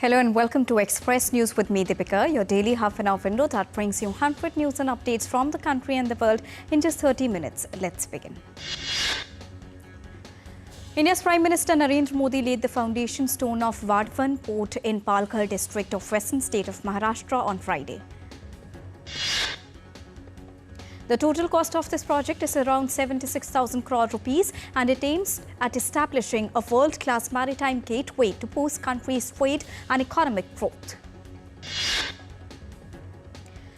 Hello and welcome to Express News with me, Deepika, your daily half-an-hour window that brings you 100 news and updates from the country and the world in just 30 minutes. Let's begin. India's Prime Minister Narendra Modi laid the foundation stone of Vadhavan Port in Palghar district of western state of Maharashtra on Friday. The total cost of this project is around 76,000 crore rupees and it aims at establishing a world-class maritime gateway to both countries' trade and economic growth.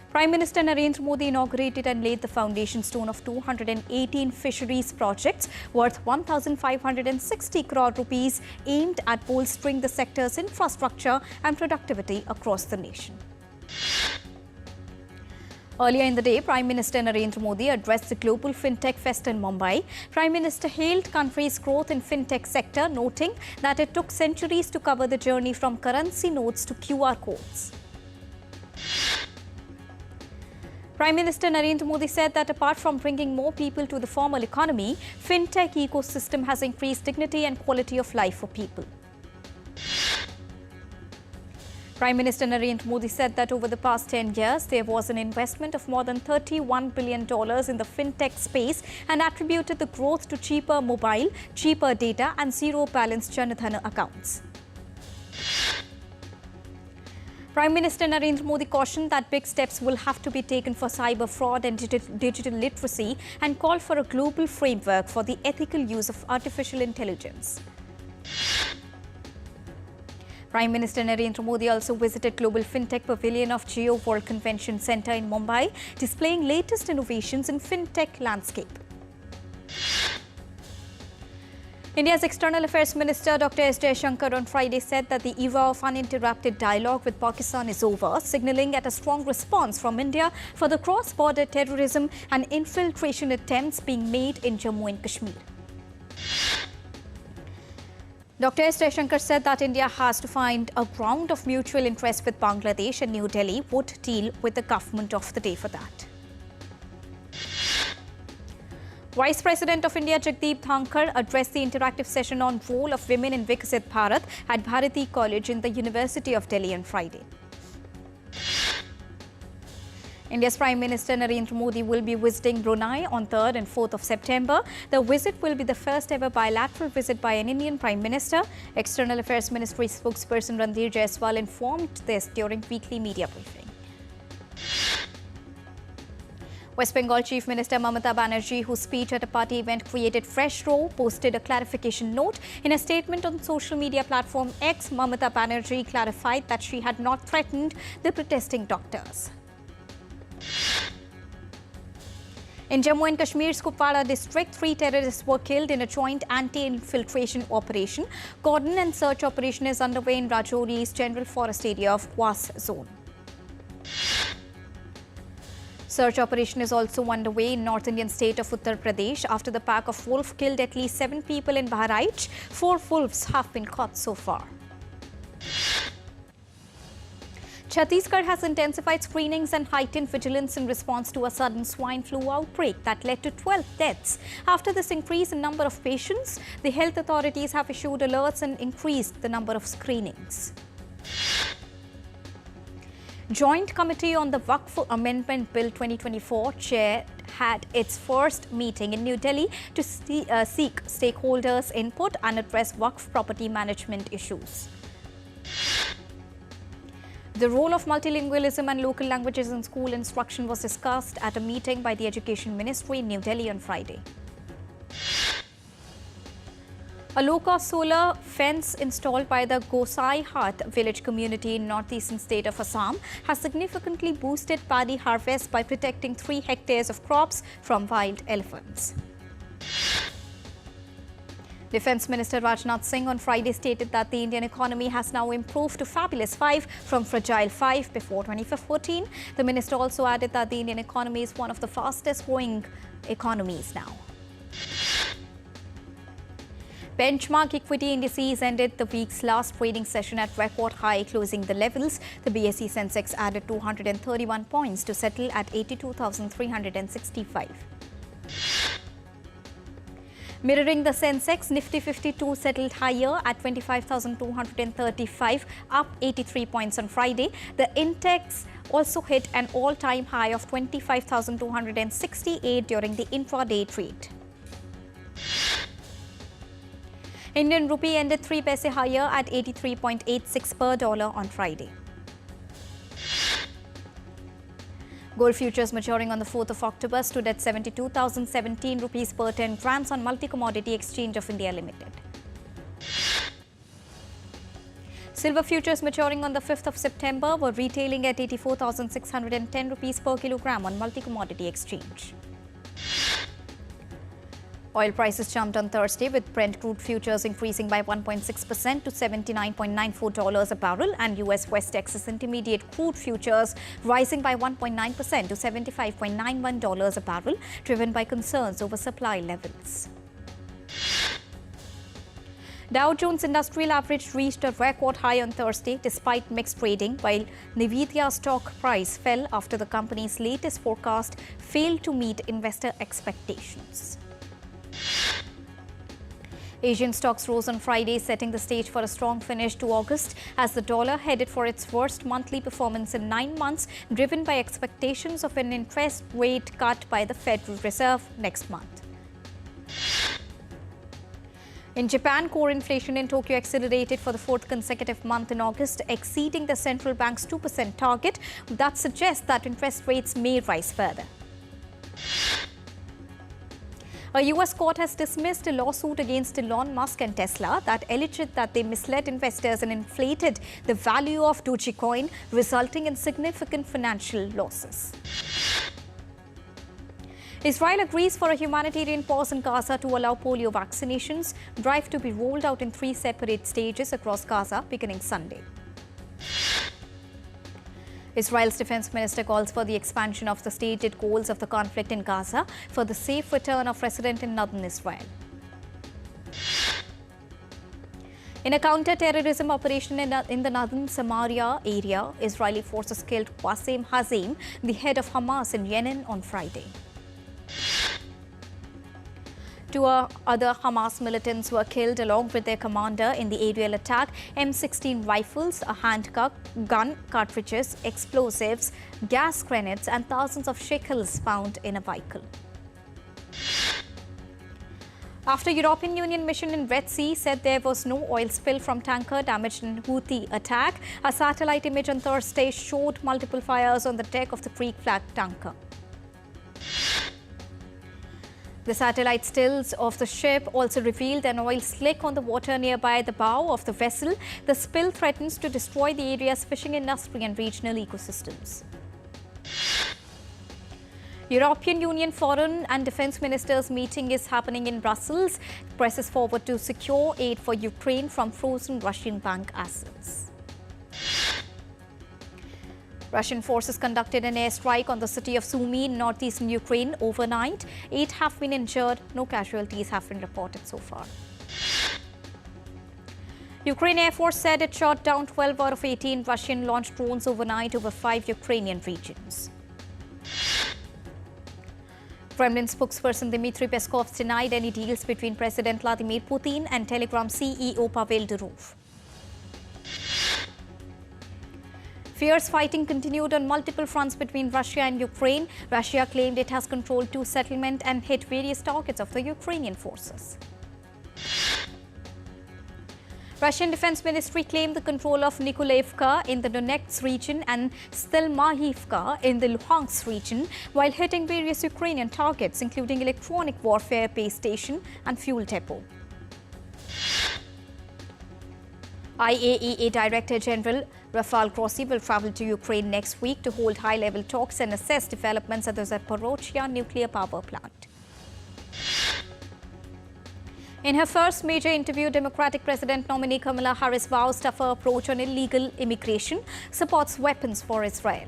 Prime Minister Narendra Modi inaugurated and laid the foundation stone of 218 fisheries projects worth 1,560 crore rupees aimed at bolstering the sector's infrastructure and productivity across the nation. Earlier in the day, Prime Minister Narendra Modi addressed the Global FinTech Fest in Mumbai. Prime Minister hailed country's growth in FinTech sector, noting that it took centuries to cover the journey from currency notes to QR codes. Prime Minister Narendra Modi said that apart from bringing more people to the formal economy, FinTech ecosystem has increased dignity and quality of life for people. Prime Minister Narendra Modi said that over the past 10 years, there was an investment of more than $31 billion in the fintech space and attributed the growth to cheaper mobile, cheaper data and zero-balance Janadhana accounts. Prime Minister Narendra Modi cautioned that big steps will have to be taken for cyber fraud and digital literacy and called for a global framework for the ethical use of artificial intelligence. Prime Minister Narendra Modi also visited Global FinTech Pavilion of Geo World Convention Centre in Mumbai, displaying latest innovations in FinTech landscape. India's External Affairs Minister Dr. S. Jaishankar on Friday said that the era of uninterrupted dialogue with Pakistan is over, signalling at a strong response from India for the cross-border terrorism and infiltration attempts being made in Jammu and Kashmir. Dr. S. Jaishankar said that India has to find a ground of mutual interest with Bangladesh and New Delhi would deal with the government of the day for that. Vice President of India Jagdeep Dhankar addressed the interactive session on role of women in Viksit Bharat at Bharati College in the University of Delhi on Friday. India's Prime Minister Narendra Modi will be visiting Brunei on 3rd and 4th of September. The visit will be the first ever bilateral visit by an Indian Prime Minister. External Affairs Ministry spokesperson Randhir Jaiswal informed this during weekly media briefing. West Bengal Chief Minister Mamata Banerjee, whose speech at a party event created fresh row, posted a clarification note. In a statement on social media platform X, Mamata Banerjee clarified that she had not threatened the protesting doctors. In Jammu and Kashmir's Kupwara district, 3 terrorists were killed in a joint anti-infiltration operation. Cordon and search operation is underway in Rajouri's General Forest area of Quas zone. Search operation is also underway in North Indian state of Uttar Pradesh after the pack of wolves killed at least 7 people in Bahraich. 4 wolves have been caught so far. Chhattisgarh has intensified screenings and heightened vigilance in response to a sudden swine flu outbreak that led to 12 deaths. After this increase in number of patients, the health authorities have issued alerts and increased the number of screenings. Joint Committee on the Waqf Amendment Bill 2024 chair had its first meeting in New Delhi to seek stakeholders' input and address Waqf property management issues. The role of multilingualism and local languages in school instruction was discussed at a meeting by the Education Ministry in New Delhi on Friday. A low-cost solar fence installed by the Gosai Hat village community in northeastern state of Assam has significantly boosted paddy harvest by protecting 3 hectares of crops from wild elephants. Defence Minister Rajnath Singh on Friday stated that the Indian economy has now improved to fabulous 5 from fragile 5 before 2014. The minister also added that the Indian economy is one of the fastest growing economies now. Benchmark equity indices ended the week's last trading session at record high, closing the levels. The BSE Sensex added 231 points to settle at 82,365. Mirroring the Sensex, Nifty 52 settled higher at 25,235, up 83 points on Friday. The Intex also hit an all-time high of 25,268 during the intraday trade. Indian rupee ended 3 paise higher at 83.86 per dollar on Friday. Gold futures maturing on the 4th of October stood at 72,017 rupees per 10 grams on Multi-Commodity Exchange of India Limited. Silver futures maturing on the 5th of September were retailing at 84,610 rupees per kilogram on Multi-Commodity Exchange. Oil prices jumped on Thursday, with Brent crude futures increasing by 1.6% to $79.94 a barrel, and US West Texas Intermediate crude futures rising by 1.9% to $75.91 a barrel, driven by concerns over supply levels. Dow Jones Industrial Average reached a record high on Thursday despite mixed trading, while Nvidia stock price fell after the company's latest forecast failed to meet investor expectations. Asian stocks rose on Friday, setting the stage for a strong finish to August as the dollar headed for its worst monthly performance in 9 months, driven by expectations of an interest rate cut by the Federal Reserve next month. In Japan, core inflation in Tokyo accelerated for the 4th consecutive month in August, exceeding the central bank's 2% target. That suggests that interest rates may rise further. A US court has dismissed a lawsuit against Elon Musk and Tesla that alleged that they misled investors and inflated the value of Dogecoin, resulting in significant financial losses. Israel agrees for a humanitarian pause in Gaza to allow polio vaccinations, drive to be rolled out in 3 separate stages across Gaza beginning Sunday. Israel's defense minister calls for the expansion of the stated goals of the conflict in Gaza for the safe return of residents in northern Israel. In a counter-terrorism operation in the northern Samaria area, Israeli forces killed Qasem Hazim, the head of Hamas in Yemen, on Friday. 2 other Hamas militants were killed along with their commander in the aerial attack. M16 rifles, a handgun, cartridges, explosives, gas grenades and thousands of shekels found in a vehicle. After European Union mission in Red Sea said there was no oil spill from tanker damaged in Houthi attack, a satellite image on Thursday showed multiple fires on the deck of the Greek-flagged tanker. The satellite stills of the ship also revealed an oil slick on the water nearby the bow of the vessel. The spill threatens to destroy the area's fishing industry and regional ecosystems. European Union Foreign and Defence Ministers meeting is happening in Brussels. Presses forward to secure aid for Ukraine from frozen Russian bank assets. Russian forces conducted an airstrike on the city of Sumy in northeastern Ukraine overnight. 8 have been injured. No casualties have been reported so far. Ukraine Air Force said it shot down 12 out of 18 Russian-launched drones overnight over 5 Ukrainian regions. Kremlin spokesperson Dmitry Peskov denied any deals between President Vladimir Putin and Telegram CEO Pavel Durov. Fierce fighting continued on multiple fronts between Russia and Ukraine. Russia claimed it has controlled 2 settlements and hit various targets of the Ukrainian forces. Russian Defense Ministry claimed the control of Nikolaevka in the Donetsk region and Stelmahivka in the Luhansk region, while hitting various Ukrainian targets, including electronic warfare base station and fuel depot. IAEA Director General Rafael Grossi will travel to Ukraine next week to hold high-level talks and assess developments at the Zaporizhzhia nuclear power plant. In her first major interview, Democratic President nominee Kamala Harris vows tougher approach on illegal immigration, supports weapons for Israel.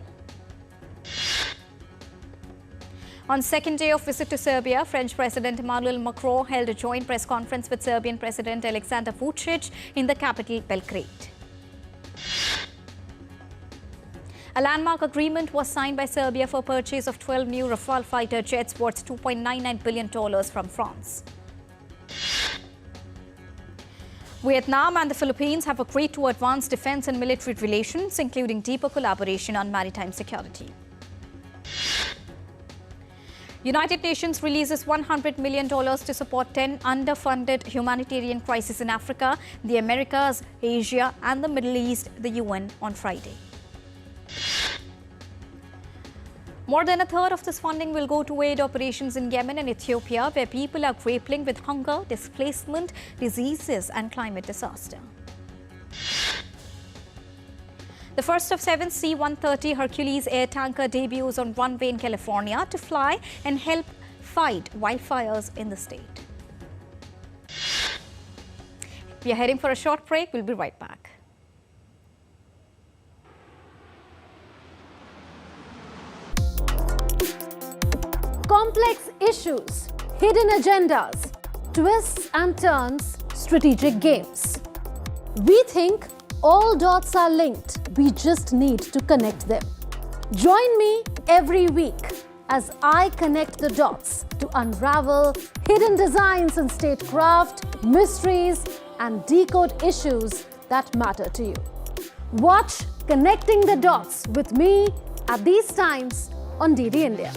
On second day of visit to Serbia, French President Emmanuel Macron held a joint press conference with Serbian President Aleksandar Vučić in the capital Belgrade. A landmark agreement was signed by Serbia for purchase of 12 new Rafale fighter jets worth $2.99 billion from France. Vietnam and the Philippines have agreed to advance defense and military relations, including deeper collaboration on maritime security. United Nations releases $100 million to support 10 underfunded humanitarian crises in Africa, the Americas, Asia and the Middle East, the UN on Friday. More than a third of this funding will go to aid operations in Yemen and Ethiopia, where people are grappling with hunger, displacement, diseases and climate disaster. The first of 7 C-130 Hercules air tanker debuts on runway in California to fly and help fight wildfires in the state. We are heading for a short break. We'll be right back. Complex issues, hidden agendas, twists and turns, strategic games. We think all dots are linked. We just need to connect them. Join me every week as I connect the dots to unravel hidden designs in statecraft, mysteries, and decode issues that matter to you. Watch Connecting the Dots with me at these times on DD India.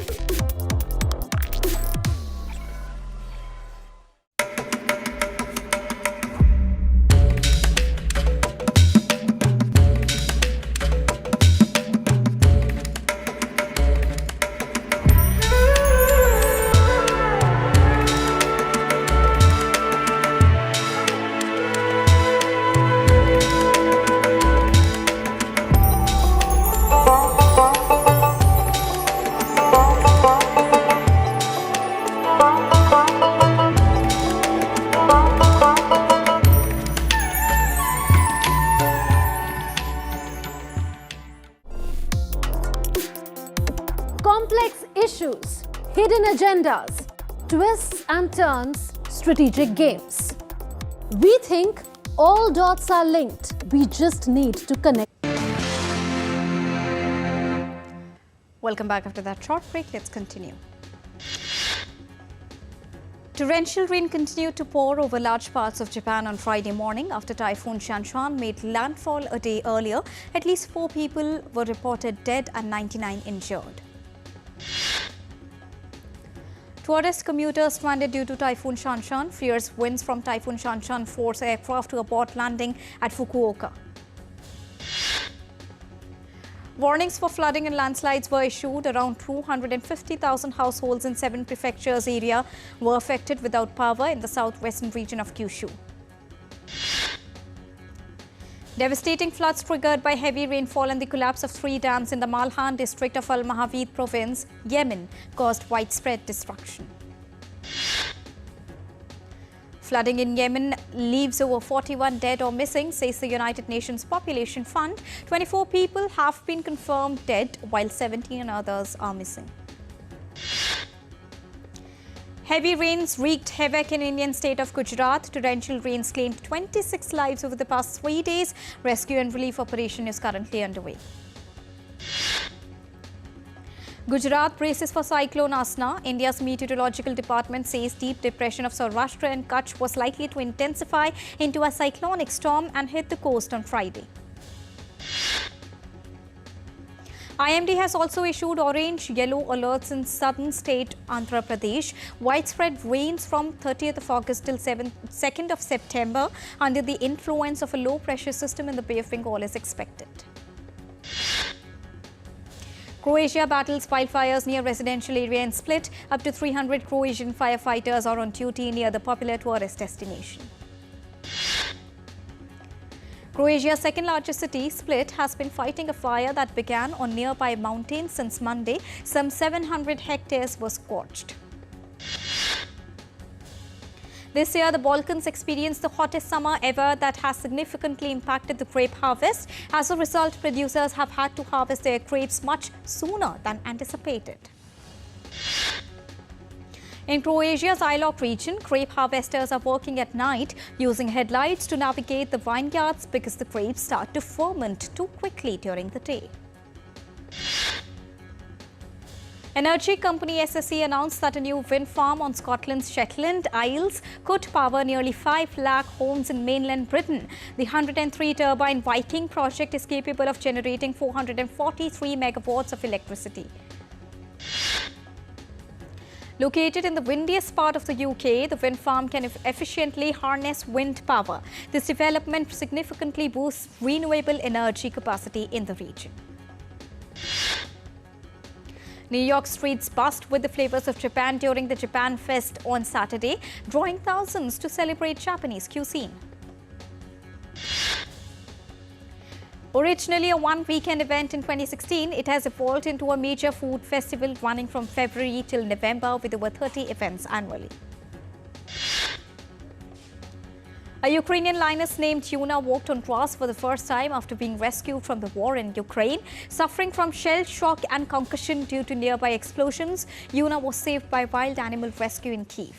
Complex issues, hidden agendas, twists and turns, strategic games. We think all dots are linked. We just need to connect. Welcome back after that short break. Let's continue. Torrential rain continued to pour over large parts of Japan on Friday morning after Typhoon Shanshan made landfall a day earlier. At least 4 people were reported dead and 99 injured. Tourist commuters stranded due to Typhoon Shanshan. Fierce winds from Typhoon Shanshan forced aircraft to abort landing at Fukuoka. Warnings for flooding and landslides were issued. Around 250,000 households in 7 prefectures area were affected without power in the southwestern region of Kyushu. Devastating floods triggered by heavy rainfall and the collapse of 3 dams in the Malhan district of Al-Mahavid province, Yemen, caused widespread destruction. Flooding in Yemen leaves over 41 dead or missing, says the United Nations Population Fund. 24 people have been confirmed dead, while 17 others are missing. Heavy rains wreaked havoc in Indian state of Gujarat. Torrential rains claimed 26 lives over the past 3 days. Rescue and relief operation is currently underway. Gujarat braces for cyclone Asna. India's meteorological department says deep depression of Saurashtra and Kutch was likely to intensify into a cyclonic storm and hit the coast on Friday. IMD has also issued orange, yellow alerts in southern state Andhra Pradesh. Widespread rains from 30th of August till 2nd of September under the influence of a low pressure system in the Bay of Bengal is expected. Croatia battles wildfires near residential area in Split. Up to 300 Croatian firefighters are on duty near the popular tourist destination. Croatia's second largest city, Split, has been fighting a fire that began on nearby mountains since Monday. Some 700 hectares were scorched. This year, the Balkans experienced the hottest summer ever that has significantly impacted the grape harvest. As a result, producers have had to harvest their grapes much sooner than anticipated. In Croatia's Ilok region, grape harvesters are working at night using headlights to navigate the vineyards because the grapes start to ferment too quickly during the day. Energy company SSE announced that a new wind farm on Scotland's Shetland Isles could power nearly 5 lakh homes in mainland Britain. The 103-turbine Viking project is capable of generating 443 megawatts of electricity. Located in the windiest part of the UK, the wind farm can efficiently harness wind power. This development significantly boosts renewable energy capacity in the region. New York streets buzzed with the flavors of Japan during the Japan Fest on Saturday, drawing thousands to celebrate Japanese cuisine. Originally a one-weekend event in 2016, it has evolved into a major food festival running from February till November with over 30 events annually. A Ukrainian lioness named Yuna walked on grass for the first time after being rescued from the war in Ukraine. Suffering from shell shock and concussion due to nearby explosions, Yuna was saved by wild animal rescue in Kyiv.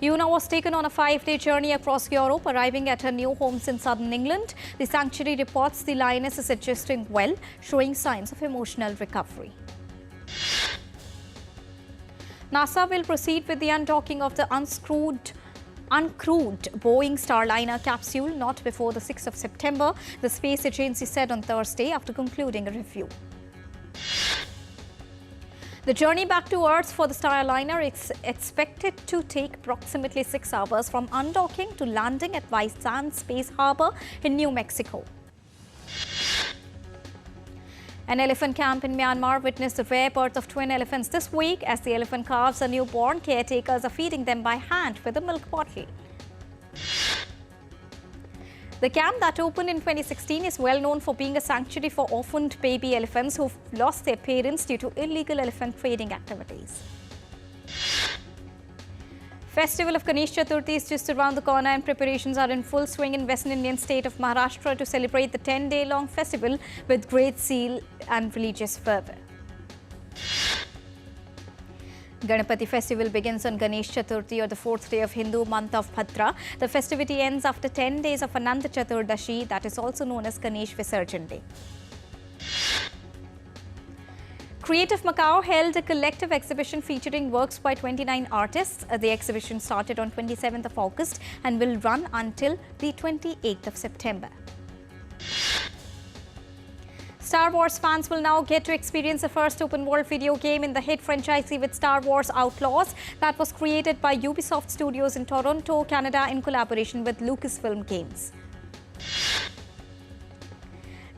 Yuna was taken on a 5-day journey across Europe, arriving at her new homes in southern England. The sanctuary reports the lioness is adjusting well, showing signs of emotional recovery. NASA will proceed with the undocking of the uncrewed Boeing Starliner capsule not before the 6th of September, the space agency said on Thursday after concluding a review. The journey back to Earth for the Starliner is expected to take approximately 6 hours from undocking to landing at Waisan Space Harbor in New Mexico. An elephant camp in Myanmar witnessed the rare birth of twin elephants this week. As the elephant calves are newborn, caretakers are feeding them by hand with a milk bottle. The camp that opened in 2016 is well known for being a sanctuary for orphaned baby elephants who've lost their parents due to illegal elephant trading activities. Festival of Ganesh Chaturthi is just around the corner and preparations are in full swing in Western Indian state of Maharashtra to celebrate the 10-day-long festival with great zeal and religious fervour. Ganapati festival begins on Ganesh Chaturthi or the 4th day of Hindu month of Bhadra. The festivity ends after 10 days of Ananta Chaturdashi, that is also known as Ganesh Visarjan Day. Creative Macau held a collective exhibition featuring works by 29 artists. The exhibition started on 27th of August and will run until the 28th of September. Star Wars fans will now get to experience the first open-world video game in the hit franchisee with Star Wars Outlaws that was created by Ubisoft Studios in Toronto, Canada in collaboration with Lucasfilm Games.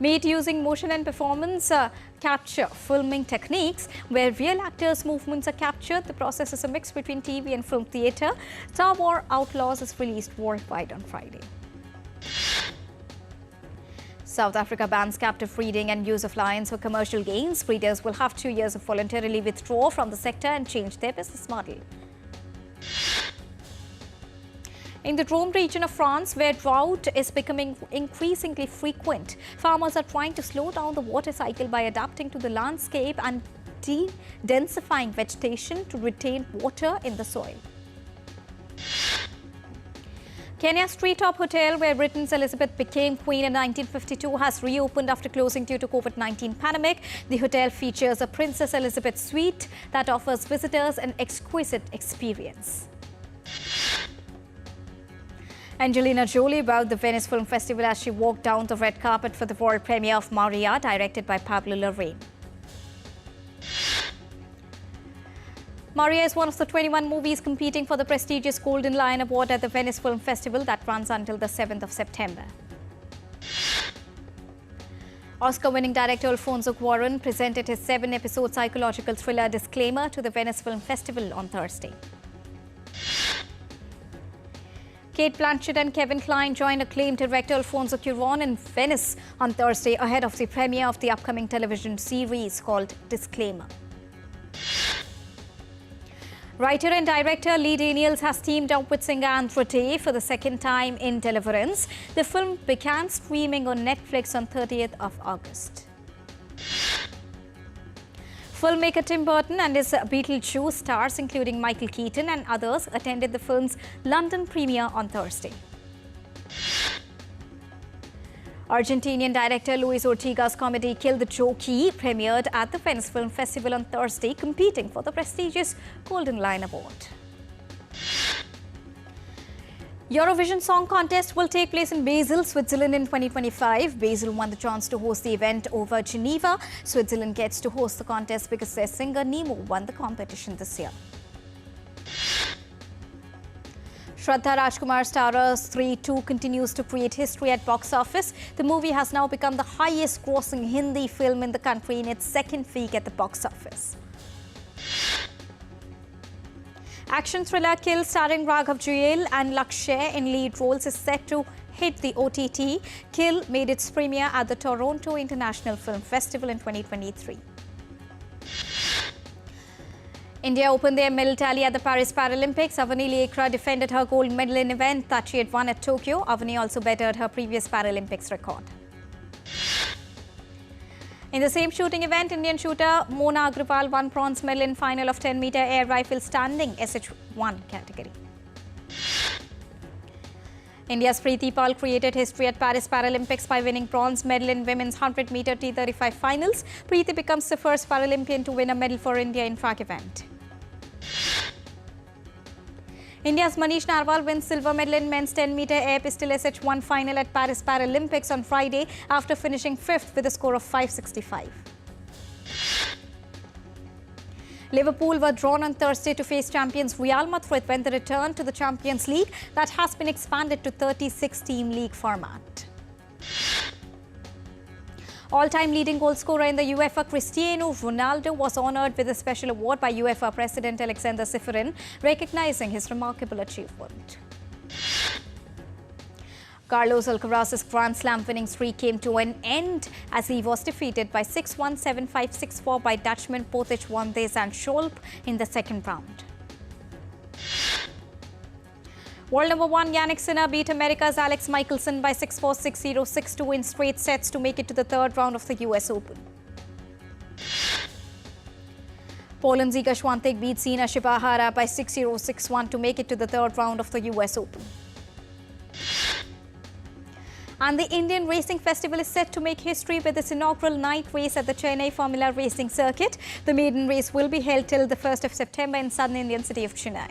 Made using motion and performance capture filming techniques where real actors' movements are captured. The process is a mix between TV and film theatre. Star Wars Outlaws is released worldwide on Friday. South Africa bans captive breeding and use of lions for commercial gains. Breeders will have 2 years of voluntarily withdraw from the sector and change their business model. In the Drôme region of France, where drought is becoming increasingly frequent, farmers are trying to slow down the water cycle by adapting to the landscape and densifying vegetation to retain water in the soil. Kenya's treetop hotel, where Britain's Elizabeth became queen in 1952, has reopened after closing due to COVID-19 pandemic. The hotel features a Princess Elizabeth suite that offers visitors an exquisite experience. Angelina Jolie bowed the Venice Film Festival as she walked down the red carpet for the world premiere of Maria, directed by Pablo Larraín. Maria is one of the 21 movies competing for the prestigious Golden Lion Award at the Venice Film Festival that runs until the 7th of September. Oscar-winning director Alfonso Cuarón presented his 7-episode psychological thriller Disclaimer to the Venice Film Festival on Thursday. Kate Blanchett and Kevin Kline joined acclaimed director Alfonso Cuarón in Venice on Thursday ahead of the premiere of the upcoming television series called Disclaimer. Writer and director Lee Daniels has teamed up with singer Andra Day for the second time in Deliverance. The film began streaming on Netflix on 30th of August. Filmmaker Tim Burton and his Beetlejuice stars, including Michael Keaton and others, attended the film's London premiere on Thursday. Argentinian director Luis Ortega's comedy Kill the Jockey premiered at the Venice Film Festival on Thursday, competing for the prestigious Golden Lion Award. Eurovision Song Contest will take place in Basel, Switzerland in 2025. Basel won the chance to host the event over Geneva. Switzerland gets to host the contest because their singer Nemo won the competition this year. Shraddha Rajkumar star's 3-2 continues to create history at box office. The movie has now become the highest grossing Hindi film in the country in its second week at the box office. Action thriller Kill starring Raghav Juyal and Lakshay in lead roles is set to hit the OTT. Kill made its premiere at the Toronto International Film Festival in 2023. India opened their medal tally at the Paris Paralympics. Avani Lekra defended her gold medal in event that she had won at Tokyo. Avani also bettered her previous Paralympics record. In the same shooting event, Indian shooter Mona Agrawal won bronze medal in final of 10-meter air rifle standing SH1 category. India's Preeti Pal created history at Paris Paralympics by winning bronze medal in women's 100-meter T35 finals. Preeti becomes the first Paralympian to win a medal for India in track event. India's Manish Narwal wins silver medal in men's 10-meter air pistol SH1 final at Paris Paralympics on Friday after finishing 5th with a score of 565. Liverpool were drawn on Thursday to face champions Real Madrid when they returned to the Champions League that has been expanded to 36-team league format. All-time leading goal scorer in the UEFA, Cristiano Ronaldo, was honoured with a special award by UEFA President Alexander Ceferin, recognising his remarkable achievement. Carlos Alcaraz's Grand Slam winning streak came to an end as he was defeated by 6-1, 7-5, 6-4 by Dutchman Botic Wandes and Scholp in the second round. World number 1 Yannick Sinner beat America's Alex Michelson by 6-4, 6-0, 6-2 in straight sets to make it to the third round of the US Open. Poland's Iga Świątek beat Sina Shibahara by 6-0, 6-1 to make it to the third round of the US Open. And the Indian Racing Festival is set to make history with its inaugural night race at the Chennai Formula Racing Circuit. The maiden race will be held till the 1st of September in southern Indian city of Chennai.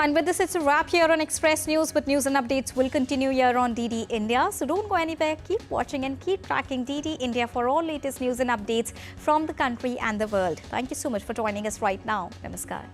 And with this, it's a wrap here on Express News, but news and updates will continue here on DD India. So don't go anywhere, keep watching and keep tracking DD India for all latest news and updates from the country and the world. Thank you so much for joining us right now. Namaskar.